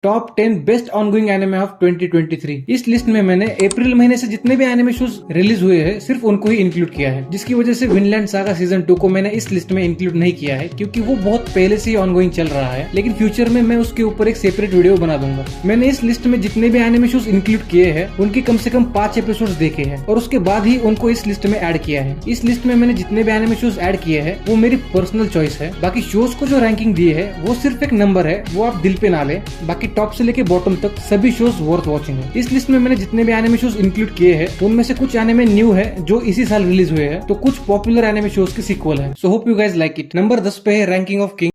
Top 10 best ongoing anime of 2023। इस list में मैंने अप्रैल महीने से जितने भी एनिमे शोज रिलीज हुए हैं सिर्फ उनको ही इंक्लूड किया है, जिसकी वजह से विनलैंड सागा सीजन 2 को मैंने इस लिस्ट में इंक्लूड नहीं किया है क्योंकि वो बहुत पहले से ही ऑनगोइंग चल रहा है। लेकिन फ्यूचर में मैं उसके ऊपर एक सेपरेट वीडियो बना दूंगा। मैंने इस लिस्ट में जितने भी एनिमे शोज इंक्लूड किए हैं उनकी कम से कम 5 एपिसोड देखे हैं और उसके बाद ही उनको इस लिस्ट में ऐड किया है। इस लिस्ट में मैंने जितने भी एनिमे शोज ऐड किए हैं वो मेरी पर्सनल चॉइस है। बाकी शोज को जो रैंकिंग दी है वो सिर्फ एक नंबर है, वो आप दिल पे ना ले। बाकी टॉप से लेके बॉटम तक सभी शोज वर्थ वॉचिंग है। इस लिस्ट में मैंने जितने भी एनिमे शोज इंक्लूड किए हैं उनमें से कुछ एनिमे न्यू है जो इसी साल रिलीज हुए हैं, तो कुछ पॉपुलर एनिमे शोज के सीक्वल है। So hope you guys like it. Number 10 पे है रैंकिंग ऑफ किंग।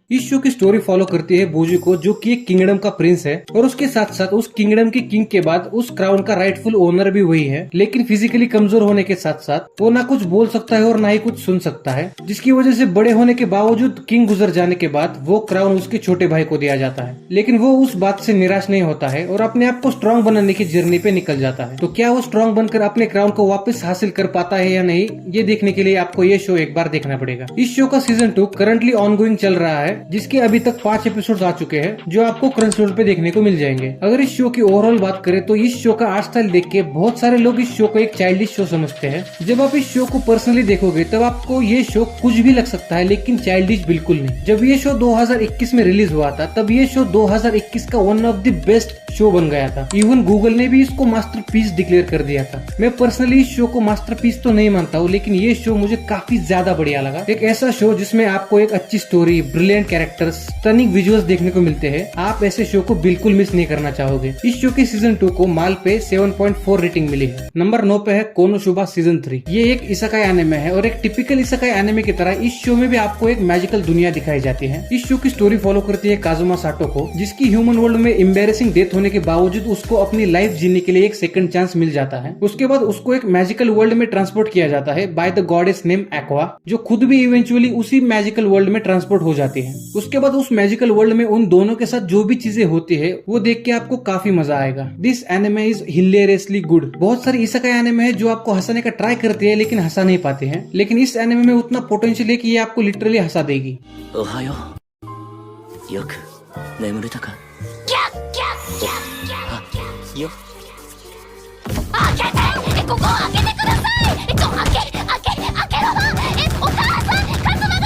इस शो की स्टोरी फॉलो करती है बोजुको, जो कि एक किंगडम का प्रिंस है और उसके साथ साथ उस किंगडम के किंग के बाद उस क्राउन का राइटफुल ओनर भी वही है। लेकिन फिजिकली कमजोर होने के साथ साथ वो ना कुछ बोल सकता है और ना ही कुछ सुन सकता है, जिसकी वजह से बड़े होने के बावजूद किंग गुजर जाने के बाद वो क्राउन उसके छोटे भाई को दिया जाता है। लेकिन वो उस बात से निराश नहीं होता है और अपने आप को स्ट्रांग बनाने की जर्नी पे निकल जाता है। तो क्या वो स्ट्रांग बनकर अपने क्राउन को वापस हासिल कर पाता है या नहीं, ये देखने के लिए आपको ये शो एक बार देखना पड़ेगा। इस शो का सीजन 2 करंटली ऑनगोइंग चल रहा है, जिसके अभी तक 5 एपिसोड आ चुके हैं जो आपको क्रंचरोल पे देखने को मिल जाएंगे। अगर इस शो की ओवरऑल बात करें तो इस शो का आर्ट स्टाइल देख के बहुत सारे लोग इस शो को एक चाइल्डिश शो समझते हैं। जब आप इस शो को पर्सनली देखोगे तब आपको ये शो कुछ भी लग सकता है, लेकिन चाइल्डिश बिल्कुल नहीं। जब ये शो 2021 में रिलीज हुआ था तब ये शो 2021 का one of the best show बन गया था। इवन गूगल ने भी इसको मास्टरपीस डिक्लेयर कर दिया था। मैं पर्सनली इस शो को मास्टरपीस तो नहीं मानता हूँ, लेकिन ये शो मुझे काफी ज्यादा बढ़िया लगा। एक ऐसा शो जिसमें आपको एक अच्छी story, brilliant characters, stunning visuals देखने को मिलते हैं। आप ऐसे शो को बिल्कुल मिस नहीं करना चाहोगे। इस शो के सीजन 2 को माल पे 7.4 रेटिंग मिली है। नंबर 9 पे है कोनोसुबा सीजन 3। ये एक इसेकाई एनिमे है और एक टिपिकल इसेकाई एनिमे की तरह इस शो में भी आपको एक मैजिकल दुनिया दिखाई जाती है। इस शो की स्टोरी फॉलो करती है काजुमा साटो को, जिसकी ह्यूमन वर्ल्ड में एम्बैरेसिंग डेथ होने के बावजूद उसको अपनी लाइफ जीने के लिए एक सेकंड चांस मिल जाता है। उसके बाद उसको एक मैजिकल वर्ल्ड में ट्रांसपोर्ट किया जाता है by the goddess name aqua, जो खुद भी इवेंचुअली उसी मैजिकल वर्ल्ड में ट्रांसपोर्ट हो जाती है। उसके बाद उस मैजिकल वर्ल्ड में उन दोनों के साथ जो भी चीजें होती है वो देख के आपको काफी मजा आएगा। This anime is hilariously good. बहुत सारी इसेकाई एनिमे है जो आपको हंसाने का ट्राई करती है लेकिन हंसा नहीं पाते हैं, लेकिन इस एनिमे में उतना पोटेंशियल है कि ये आपको लिटरली हंसा देगी।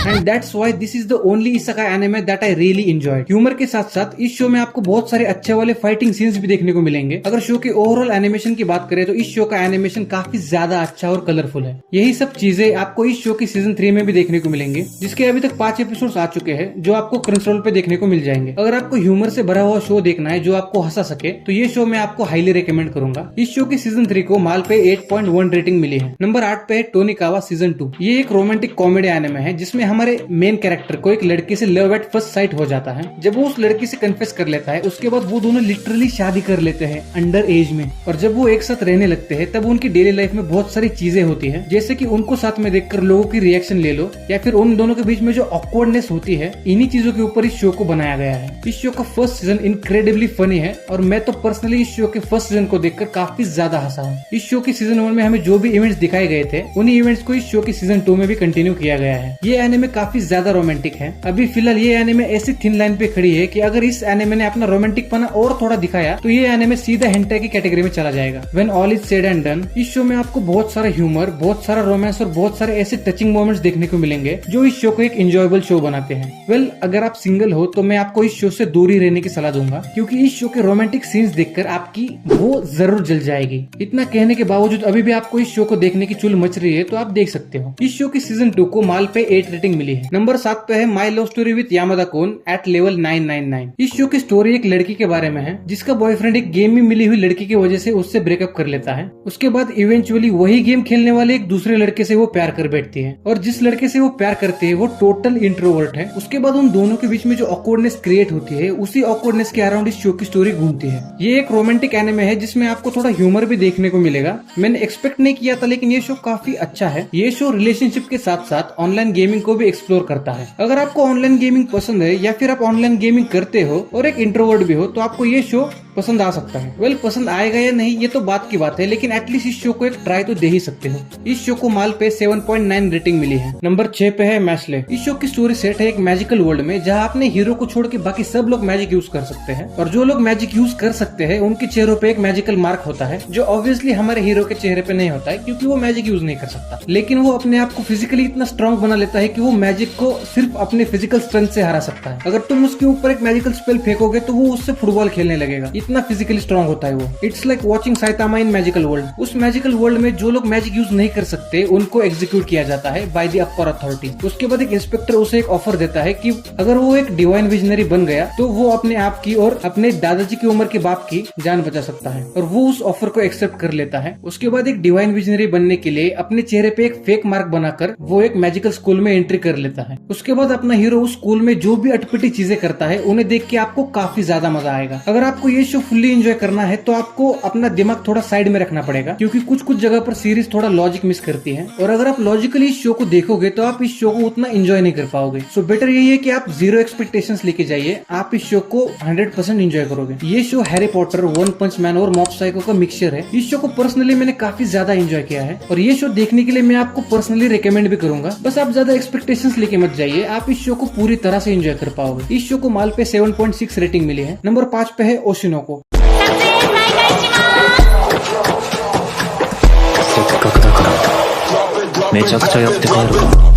And that's why this is the only isekai anime that I really enjoyed. Humour के साथ साथ इस शो में आपको बहुत सारे अच्छे वाले फाइटिंग सीन्स भी देखने को मिलेंगे। अगर शो के ओवरऑल एनिमेशन की बात करें तो इस शो का एनिमेशन काफी ज्यादा अच्छा और कलरफुल है। यही सब चीजें आपको इस शो की सीजन 3 में भी देखने को मिलेंगे, जिसके अभी तक 5 एपिसोड आ चुके हैं जो आपको क्रंचरोल पे देखने को मिल जाएंगे। अगर आपको ह्यूमर से भरा हुआ शो देखना है जो आपको हंसा सके तो ये शो मैं आपको हाईली रिकमेंड करूंगा। इस शो की सीजन 3 को माल पे 8.1 रेटिंग मिली है। नंबर 8 पे है टोनिकावा सीजन 2। ये एक रोमांटिक कॉमेडी एनिमे है जिसमें हमारे मेन कैरेक्टर को एक लड़की से लव एट फर्स्ट साइट हो जाता है। जब वो उस लड़की से कन्फेस कर लेता है उसके बाद वो दोनों लिटरली शादी कर लेते हैं अंडर एज में, और जब वो एक साथ रहने लगते हैं तब उनकी डेली लाइफ में बहुत सारी चीजें होती है, जैसे कि उनको साथ में देखकर लोगों की रिएक्शन ले लो या फिर उन दोनों के बीच में जो ऑकवर्डनेस होती है। इन्हीं चीजों के ऊपर इस शो को बनाया गया है। इस शो का फर्स्ट सीजन इनक्रेडिबली फनी है और मैं तो पर्सनली इस शो के फर्स्ट सीजन को देखकर काफी ज्यादा हंसा हूँ। इस शो के सीजन 1 में हमें जो भी इवेंट्स दिखाए गए थे उन्हीं इवेंट्स को इस शो के सीजन 2 में भी कंटिन्यू किया गया है। ये एनिमे काफी ज्यादा रोमांटिक है। अभी फिलहाल ये एनिमे ऐसी थिन लाइन पे खड़ी है कि अगर इस एनिमे ने अपना रोमांटिक पना और थोड़ा दिखाया तो ये एनिमे सीधा हेंटाई की कैटेगरी में चला जाएगा। When all is said and done, इस शो में आपको बहुत सारा ह्यूमर, बहुत सारा रोमांस और बहुत सारे ऐसे टचिंग मोमेंट्स देखने को मिलेंगे जो इस शो को एक एंजॉयबल शो बनाते हैं। अगर आप सिंगल हो तो मैं आपको इस शो से दूर ही रहने की सलाह दूंगा, क्योंकि इस शो के रोमांटिक सीन्स देखकर आपकी वो जरूर जल जाएगी। इतना कहने के बावजूद अभी भी आपको इस शो को देखने की चुल मच रही है तो आप देख सकते हो। इस शो की सीजन 2 को माल पे 8 रेटिंग रेटिंग मिली है। नंबर 7 पे है my love story with Yamada kun at level 999। इस शो की स्टोरी एक लड़की के बारे में है जिसका बॉयफ्रेंड एक गेम में मिली हुई लड़की की वजह से उससे ब्रेकअप कर लेता है। उसके बाद इवेंचुअली वही गेम खेलने वाले एक दूसरे लड़के से वो प्यार कर बैठती है और जिस लड़के से वो प्यार करती है वो टोटल इंट्रोवर्ट है। उसके बाद उन दोनों के बीच में जो ऑकवर्डनेस क्रिएट होती है उसी ऑकवर्डनेस के अराउंड इस शो की स्टोरी घूमती है। ये एक रोमांटिक एनिमे है जिसमें आपको थोड़ा ह्यूमर भी देखने को मिलेगा। मैंने एक्सपेक्ट नहीं किया था लेकिन ये शो काफी अच्छा है। ये शो रिलेशनशिप के साथ साथ ऑनलाइन गेमिंग को भी एक्सप्लोर करता है। अगर आपको ऑनलाइन गेमिंग पसंद है या फिर आप ऑनलाइन गेमिंग करते हो और एक इंट्रोवर्ट भी हो तो आपको ये शो पसंद आ सकता है। वेल पसंद आएगा या नहीं ये तो बात की बात है, लेकिन एटलीस्ट इस शो को एक ट्राई तो दे ही सकते हो। इस शो को माल पे 7.9 रेटिंग मिली है। नंबर 6 पे है मैशले। इस शो की स्टोरी सेट है एक मैजिकल वर्ल्ड में जहाँ अपने हीरो को छोड़ के बाकी सब लोग मैजिक यूज कर सकते हैं और जो लोग मैजिक यूज कर सकते हैं उनके चेहरों पे एक मैजिकल मार्क होता है जो ऑब्वियसली हमारे हीरो के चेहरे पे नहीं होता है क्योंकि वो मैजिक यूज नहीं कर सकता। लेकिन वो अपने आप को फिजिकली इतना स्ट्रॉन्ग बना लेता है कि वो मैजिक को सिर्फ अपने फिजिकल स्ट्रेंथ से हरा सकता है। अगर तुम उसके ऊपर एक मैजिकल स्पेल फेंकोगे तो वो उससे फुटबॉल खेलने लगेगा, इतना फिजिकली स्ट्रॉन्ग होता है वो। It's like watching Saitama in magical world. उस मैजिकल वर्ल्ड में जो लोग मैजिक यूज नहीं कर सकते उनको एग्जीक्यूट किया जाता है बाय द अपर अथॉरिटी। उसके बाद एक इंस्पेक्टर उसे एक ऑफर देता है कि अगर वो एक डिवाइन विजनरी बन गया तो वो अपने आप की और अपने दादाजी की उम्र के बाप की जान बचा सकता है और वो उस ऑफर को एक्सेप्ट कर लेता है। उसके बाद एक डिवाइन विजनरी बनने के लिए अपने चेहरे पे एक फेक मार्क बनाकर वो एक मैजिकल स्कूल में एंट्री कर लेता है। उसके बाद अपना हीरो उस स्कूल में जो भी अटपटी चीजें करता है उन्हें देख के आपको काफी ज्यादा मजा आएगा। अगर आपको ये शो फुल्ली एंजॉय करना है तो आपको अपना दिमाग थोड़ा साइड में रखना पड़ेगा क्योंकि कुछ कुछ जगह पर सीरीज थोड़ा लॉजिक मिस करती है और अगर आप लॉजिकली इस शो को देखोगे तो आप इस शो को उतना एंजॉय नहीं कर पाओगे। सो बेटर यही है कि आप 0 एक्सपेक्टेशंस लेके जाइए, आप इस शो को 100% एंजॉय करोगे। ये शो हैरी पॉटर, वन पंच मैन और मॉब साइको का मिक्सचर है। इस शो को पर्सनली मैंने काफी ज्यादा एंजॉय किया है और ये शो देखने के लिए मैं आपको पर्सनली रिकमेंड भी करूंगा। बस आप ज्यादा एक्सपेक्टेशंस लेके मत जाइए, आप इस शो को पूरी तरह से एंजॉय कर पाओगे। इस शो को माल पे 7.6 रेटिंग मिली है। नंबर 5 पे है ओशिनोको। せっかくだからめちゃくちゃやって帰るか。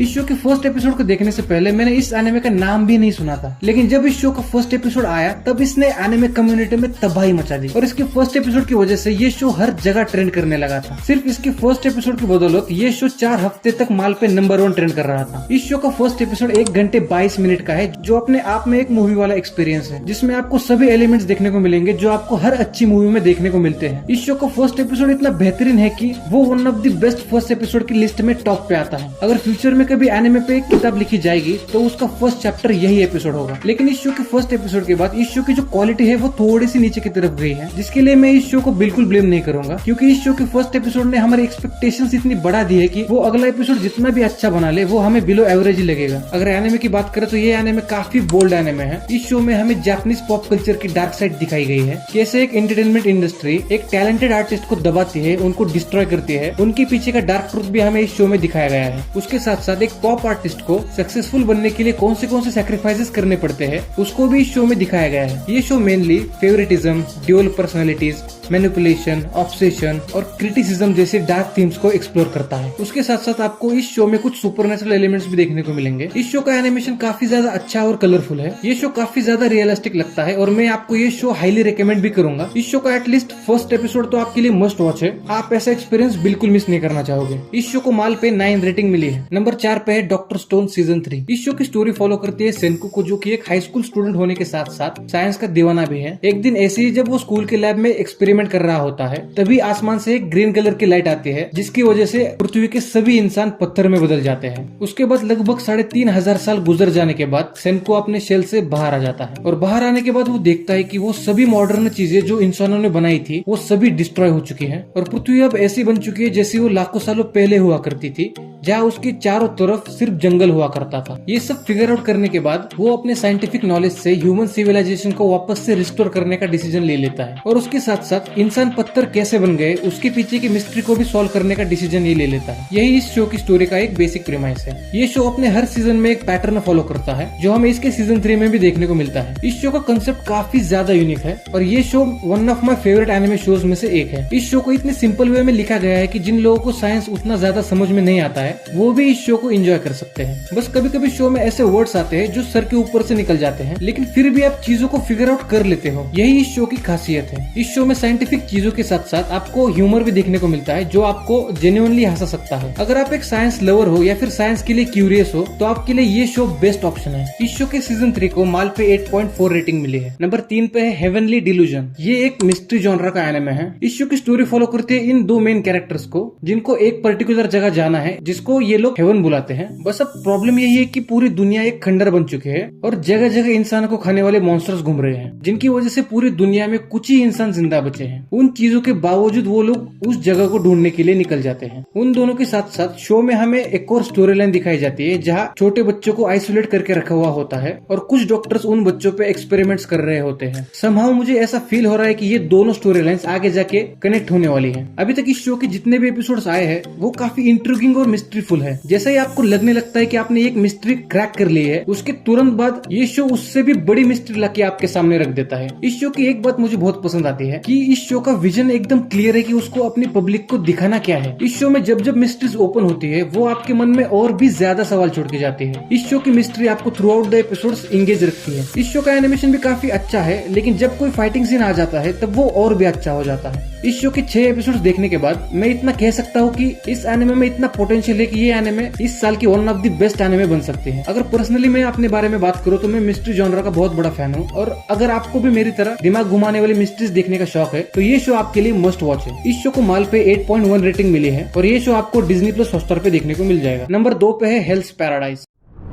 इस शो के फर्स्ट एपिसोड को देखने से पहले मैंने इस एनिमे का नाम भी नहीं सुना था, लेकिन जब इस शो का फर्स्ट एपिसोड आया तब इसने एनिमे कम्युनिटी में तबाही मचा दी और इसके फर्स्ट एपिसोड की वजह से ये शो हर जगह ट्रेंड करने लगा था। सिर्फ इसके फर्स्ट एपिसोड की बदौलत ये शो 4 हफ्ते तक माल पे नंबर 1 ट्रेंड कर रहा था। इस शो का फर्स्ट एपिसोड 1 घंटे 22 मिनट का है जो अपने आप में एक मूवी वाला एक्सपीरियंस है जिसमें आपको सभी एलिमेंट्स देखने को मिलेंगे जो आपको हर अच्छी मूवी में देखने को मिलते हैं। इस शो का फर्स्ट एपिसोड इतना बेहतरीन है कि वो one of the best first episode की लिस्ट में टॉप पे आता है। अगर फ्यूचर में कभी एनिमे पे किताब लिखी जाएगी तो उसका फर्स्ट चैप्टर यही एपिसोड होगा। लेकिन इस शो के फर्स्ट एपिसोड के बाद इस शो की जो क्वालिटी है वो थोड़ी सी नीचे की तरफ गई है, जिसके लिए मैं इस शो को बिल्कुल ब्लेम नहीं करूंगा क्योंकि इस शो के फर्स्ट एपिसोड ने हमारी एक्सपेक्टेशंस इतनी बढ़ा दी है कि वो अगला एपिसोड जितना भी अच्छा बना ले वो हमें बिलो एवरेज ही लगेगा। अगर एनिमे की बात करें तो ये एनिमे काफी बोल्ड एनिमे है। इस शो में हमें जापानीज पॉप कल्चर की डार्क साइड दिखाई गई है, कैसे एक एंटरटेनमेंट इंडस्ट्री एक टैलेंटेड आर्टिस्ट को दबाती है, उनको डिस्ट्रॉय करती है, उनके पीछे का डार्क ट्रूथ भी हमें इस शो में दिखाया गया है। उसके साथ साथ एक पॉप आर्टिस्ट को सक्सेसफुल बनने के लिए कौन से सैक्रिफाइसेस करने पड़ते हैं उसको भी इस शो में दिखाया गया है। ये show mainly favouritism, dual personalities, manipulation, obsession और क्रिटिसिज्म जैसे डार्क थीम्स को एक्सप्लोर करता है। उसके साथ साथ आपको इस शो में कुछ सुपरनेचुरल एलिमेंट्स भी देखने को मिलेंगे। इस शो का एनिमेशन काफी ज्यादा अच्छा और कलरफुल है। ये शो काफी ज्यादा रियलिस्टिक लगता है और मैं आपको ये शो हाईली रिकमेंड भी करूंगा। इस शो का एटलीस्ट फर्स्ट एपिसोड तो आपके लिए मस्ट वॉच है, आप ऐसा एक्सपीरियंस बिल्कुल मिस नहीं करना चाहोगे। इस शो को माल पे 9 रेटिंग मिली है। नंबर 4 पे है डॉक्टर स्टोन सीजन 3। इस शो की स्टोरी फॉलो करती है सेनको को, जो कि एक हाई स्कूल स्टूडेंट होने के साथ साथ साइंस का दीवाना भी है। एक दिन ऐसे ही जब वो स्कूल के लैब में एक्सपेरिमेंट कर रहा होता है तभी आसमान से एक ग्रीन कलर की लाइट आती है जिसकी वजह से पृथ्वी के सभी इंसान पत्थर में बदल जाते हैं। उसके बाद लगभग 3500 साल गुजर जाने के बाद सेनको अपने शेल से बाहर आ जाता है और बाहर आने के बाद वो देखता है कि वो सभी मॉडर्न चीजें जो इंसानों ने बनाई थी वो सभी डिस्ट्रॉय हो चुकी है और पृथ्वी अब ऐसी बन चुकी है जैसी वो लाखों सालों पहले हुआ करती थी, जहाँ उसके चारों तरफ सिर्फ जंगल हुआ करता था। ये सब फिगर आउट करने के बाद वो अपने साइंटिफिक नॉलेज से ह्यूमन सिविलाइजेशन को वापस से रिस्टोर करने का डिसीजन ले लेता है और उसके साथ साथ साथ इंसान पत्थर कैसे बन गए उसके पीछे की मिस्ट्री को भी सॉल्व करने का डिसीजन ये ले लेता है। यही इस शो की स्टोरी का एक बेसिक प्रीमाइस है। ये शो अपने हर सीजन में एक पैटर्न फॉलो करता है जो हमें इसके सीजन 3 में भी देखने को मिलता है। इस शो का कंसेप्ट काफी ज्यादा यूनिक है और ये show one of my favourite anime shows में से एक है। इस शो को इतने सिंपल वे में लिखा गया है कि जिन लोगों को साइंस उतना ज्यादा समझ में नहीं आता है वो भी इस शो को एंजॉय कर सकते हैं। बस कभी कभी शो में ऐसे वर्ड्स आते हैं जो सर के ऊपर से निकल जाते हैं, लेकिन फिर भी आप चीजों को फिगर आउट कर लेते हो। यही इस शो की खासियत है। इस शो में साइंटिफिक चीजों के साथ साथ आपको ह्यूमर भी देखने को मिलता है जो आपको जेन्युइनली हंसा सकता है। अगर आप एक साइंस लवर हो या फिर साइंस के लिए क्यूरियस हो तो आपके लिए ये शो बेस्ट ऑप्शन है। इस शो के सीजन 3 को माल पे 8.4 रेटिंग मिली है। नंबर 3 पे है हेवनली डिल्यूजन। ये एक मिस्ट्री जॉनरा का एनिमे है। इस शो की स्टोरी फॉलो करती है इन दो मेन कैरेक्टर्स को जिनको एक पर्टिकुलर जगह जाना है जिसको ये लोग हेवन बुलाते हैं। बस अब प्रॉब्लम यही है कि पूरी दुनिया एक खंडर बन चुकी है और जगह जगह इंसान को खाने वाले मॉन्स्टर्स घूम रहे हैं जिनकी वजह से पूरी दुनिया में कुछ ही इंसान जिंदा बचे हैं। उन चीजों के बावजूद वो लोग उस जगह को ढूंढने के लिए निकल जाते हैं। उन दोनों के साथ साथ शो में हमें एक और स्टोरी लाइन दिखाई जाती है जहाँ छोटे बच्चों को आइसोलेट करके रखा हुआ होता है और कुछ डॉक्टर्स उन बच्चों पे एक्सपेरिमेंट्स कर रहे होते हैं। समहाउ मुझे ऐसा फील हो रहा है कि ये दोनों स्टोरी लाइंस आगे जाके कनेक्ट होने वाली हैं। अभी तक इस शो के जितने भी एपिसोड्स आए हैं वो काफी इंट्रिगिंग और मिस्ट्रीफुल है। जैसा ही आपको लगने लगता है कि आपने एक मिस्ट्री क्रैक कर ली है उसके तुरंत बाद ये शो उससे भी बड़ी मिस्ट्री लाके आपके सामने रख देता है। इस शो की एक बात मुझे बहुत पसंद आती है कि इस शो का विजन एकदम क्लियर है कि उसको अपनी पब्लिक को दिखाना क्या है। इस शो में जब जब मिस्ट्रीज ओपन होती है वो आपके मन में और भी ज्यादा सवाल छोड़ के जाती है। इस शो की मिस्ट्री आपको through out the episodes engage रखती है। इस शो का एनिमेशन भी काफी अच्छा है, लेकिन जब कोई फाइटिंग सीन आ जाता है तब वो और भी अच्छा हो जाता है। इस शो के 6 एपिसोड्स देखने के बाद मैं इतना कह सकता हूँ कि इस एनिमे में इतना पोटेंशियल है कि ये एनिमे इस साल की one of the best anime बन सकते हैं। अगर पर्सनली मैं अपने बारे में बात करूँ तो मैं मिस्ट्री जॉनरा का बहुत बड़ा फैन हूँ और अगर आपको भी मेरी तरह दिमाग घुमाने वाली मिस्ट्रीज देखने का शौक है तो ये शो आपके लिए मस्ट वॉच है। इस शो को माल पे 8.1 रेटिंग मिली है और ये शो आपको डिज्नी प्लस हॉटस्टार पे देखने को मिल जाएगा। नंबर 2 पे है हेल्स पैराडाइज।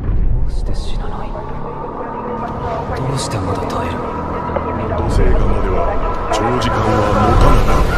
どうして死なない？どうしてまだ耐える？土星側までは長時間は持たない。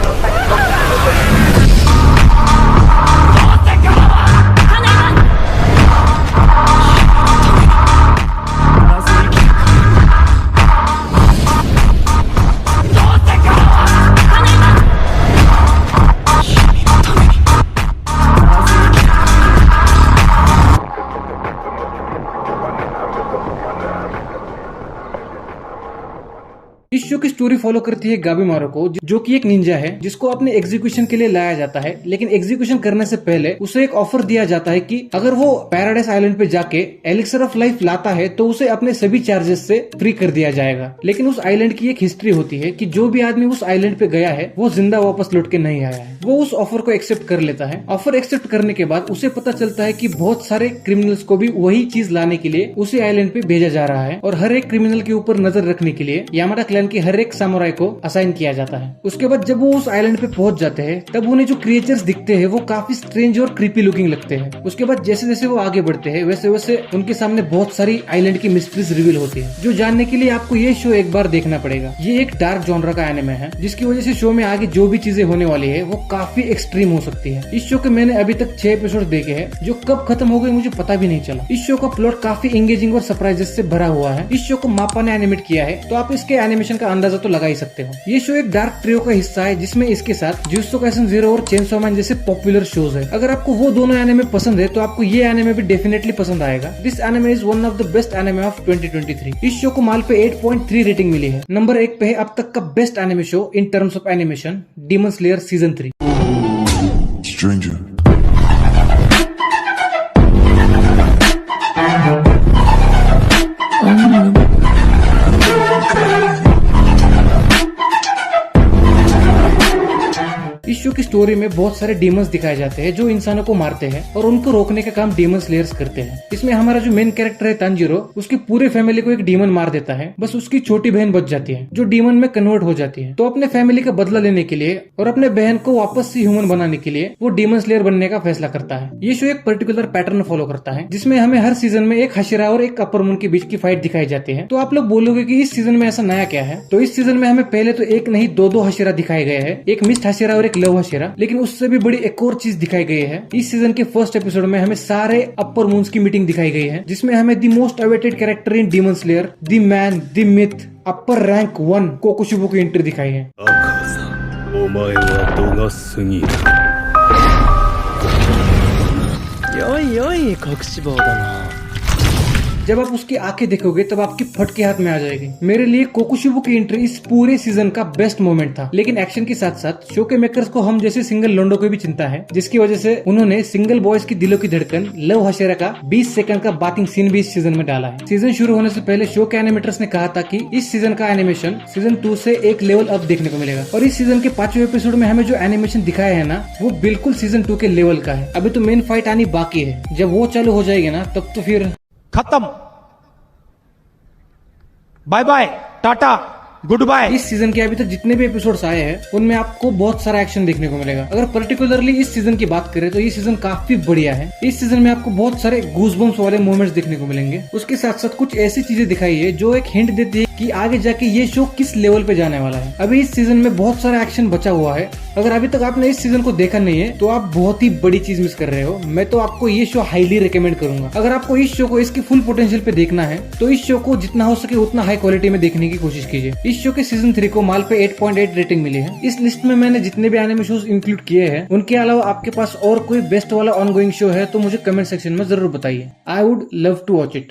इस शो की स्टोरी फॉलो करती है गाबीमारो को जो कि एक निंजा है जिसको अपने एग्जीक्यूशन के लिए लाया जाता है, लेकिन एग्जीक्यूशन करने से पहले उसे एक ऑफर दिया जाता है कि अगर वो पैराडाइज आइलैंड पे जाके एलिक्सर ऑफ लाइफ लाता है तो उसे अपने सभी चार्जेस से फ्री कर दिया जाएगा। लेकिन उस आइलैंड की एक हिस्ट्री होती है कि जो भी आदमी उस आइलैंड पे गया है वो जिंदा वापस लौट के नहीं आया है। वो उस ऑफर को एक्सेप्ट कर लेता है। ऑफर एक्सेप्ट करने के बाद उसे पता चलता है कि बहुत सारे क्रिमिनल्स को भी वही चीज लाने के लिए उसी आइलैंड पे भेजा जा रहा है और हर एक क्रिमिनल के ऊपर नजर रखने के लिए यामाडा क्लैन की हर एक सामुराई को असाइन किया जाता है। उसके बाद जब वो उस आइलैंड पे पहुंच जाते हैं तब उन्हें जो क्रिएचर्स दिखते हैं वो काफी स्ट्रेंज और क्रीपी लुकिंग लगते हैं। उसके बाद जैसे जैसे वो आगे बढ़ते हैं वैसे वैसे उनके सामने बहुत सारी आइलैंड की मिस्ट्रीज रिवील होती है, जो जानने के लिए आपको ये शो एक बार देखना पड़ेगा। ये एक डार्क जॉनरा का एनिमे है जिसकी वजह से शो में आगे जो भी चीजें होने वाली है वो काफी एक्सट्रीम हो सकती है। इस शो के मैंने अभी तक 6 एपिसोड देखे हैं जो कब खत्म हो गए मुझे पता भी नहीं चला। इस शो का प्लॉट काफी एंगेजिंग और सरप्राइजेस से भरा हुआ है। इस शो को मापा ने एनिमेट किया है तो आप इसके एनिमेशन का अंदाजा तो लगा ही सकते हो। ये शो एक डार्क ट्रियो का हिस्सा है जिसमें इसके साथ जुजुत्सु काइसेन 0 और चेनसो मैन जैसे पॉपुलर शोज है। अगर आपको वो दोनों एनिमे पसंद है तो आपको ये एनिमे भी डेफिनेटली पसंद आएगा। This anime is one of the best anime of 2023। इस शो को माल पे 8.3 रेटिंग मिली है। नंबर 1 पे है अब तक का best anime show in terms of animation, demon slayer season 3। Stranger. इस शो की स्टोरी में बहुत सारे डीमंस दिखाए जाते हैं जो इंसानों को मारते हैं और उनको रोकने का काम डीमन स्लेयर्स करते हैं। इसमें हमारा जो मेन कैरेक्टर है तांजीरो, उसकी पूरे फैमिली को एक डीमन मार देता है। बस उसकी छोटी बहन बच जाती है जो डीमन में कन्वर्ट हो जाती है। तो अपने फैमिली का बदला लेने के लिए और अपने बहन को वापस से ह्यूमन बनाने के लिए वो डीमन स्लेयर बनने का फैसला करता है। ये शो एक पर्टिकुलर पैटर्न फॉलो करता है जिसमें हमें हर सीजन में एक हशीरा और एक अपर मून के बीच की फाइट दिखाई जाती है। तो आप लोग बोलोगे कि इस सीजन में ऐसा नया क्या है? तो इस सीजन में हमें पहले तो एक नहीं दो हशीरा दिखाए गए हैं, एक मिस्ट हशीरा और एक लव हशीरा। लेकिन उससे भी बड़ी एक और चीज दिखाई गई है। इस सीजन के फर्स्ट एपिसोड में हमें सारे अपर मून्स की मीटिंग दिखाई गई है जिसमें हमें the most awaited character in demon slayer, the man, the myth, upper rank 1 कोकोशुबो की एंट्री दिखाई है। お前は度が過ぎる。よいよい隠し棒だな。 जब आप उसकी आंखें देखोगे तब आपकी फटके हाथ में आ जाएगी। मेरे लिए कोकोशिबो की एंट्री इस पूरे सीजन का बेस्ट मोमेंट था। लेकिन एक्शन के साथ साथ शो के मेकर्स को हम जैसे सिंगल लोंडो को भी चिंता है, जिसकी वजह से उन्होंने सिंगल बॉयज की दिलों की धड़कन लव हशेरा का 20 सेकंड का बातिंग सीन भी इस सीजन में डाला है। सीजन शुरू होने से पहले शो के एनिमेटर्स ने कहा था कि इस सीजन का एनिमेशन सीजन 2 से एक लेवल अप देखने को मिलेगा, और इस सीजन के 5वें एपिसोड में हमें जो एनिमेशन दिखाया है ना, वो बिल्कुल सीजन 2 के लेवल का है। अभी तो मेन फाइट आनी बाकी है। जब वो चालू हो जाएगी ना, तब तो फिर खत्म। Bye bye, tata, good bye. इस सीजन के अभी तक जितने भी एपिसोड्स आए हैं उनमें आपको बहुत सारा एक्शन देखने को मिलेगा। अगर पर्टिकुलरली इस सीजन की बात करें तो ये सीजन काफी बढ़िया है। इस सीजन में आपको बहुत सारे गूज़बम्प्स वाले मोमेंट्स देखने को मिलेंगे। उसके साथ साथ कुछ ऐसी चीजें दिखाई है जो एक हिंट देती है कि आगे जाके ये शो किस लेवल पे जाने वाला है। अभी इस सीजन में बहुत सारा एक्शन बचा हुआ है। अगर अभी तक आपने इस सीजन को देखा नहीं है तो आप बहुत ही बड़ी चीज मिस कर रहे हो। मैं तो आपको ये शो हाईली रिकमेंड करूंगा। अगर आपको इस शो को इसके फुल पोटेंशियल पे देखना है तो इस शो को जितना हो सके उतना हाई क्वालिटी में देखने की कोशिश कीजिए। इस शो के सीजन 3 को माल पे 8.8 रेटिंग मिली है। इस लिस्ट में मैंने जितने भी एनिमे शोज इंक्लूड किए हैं उनके अलावा आपके पास और कोई बेस्ट वाला ऑनगोइंग शो है तो मुझे कमेंट सेक्शन में जरूर बताइए। I would love to watch it.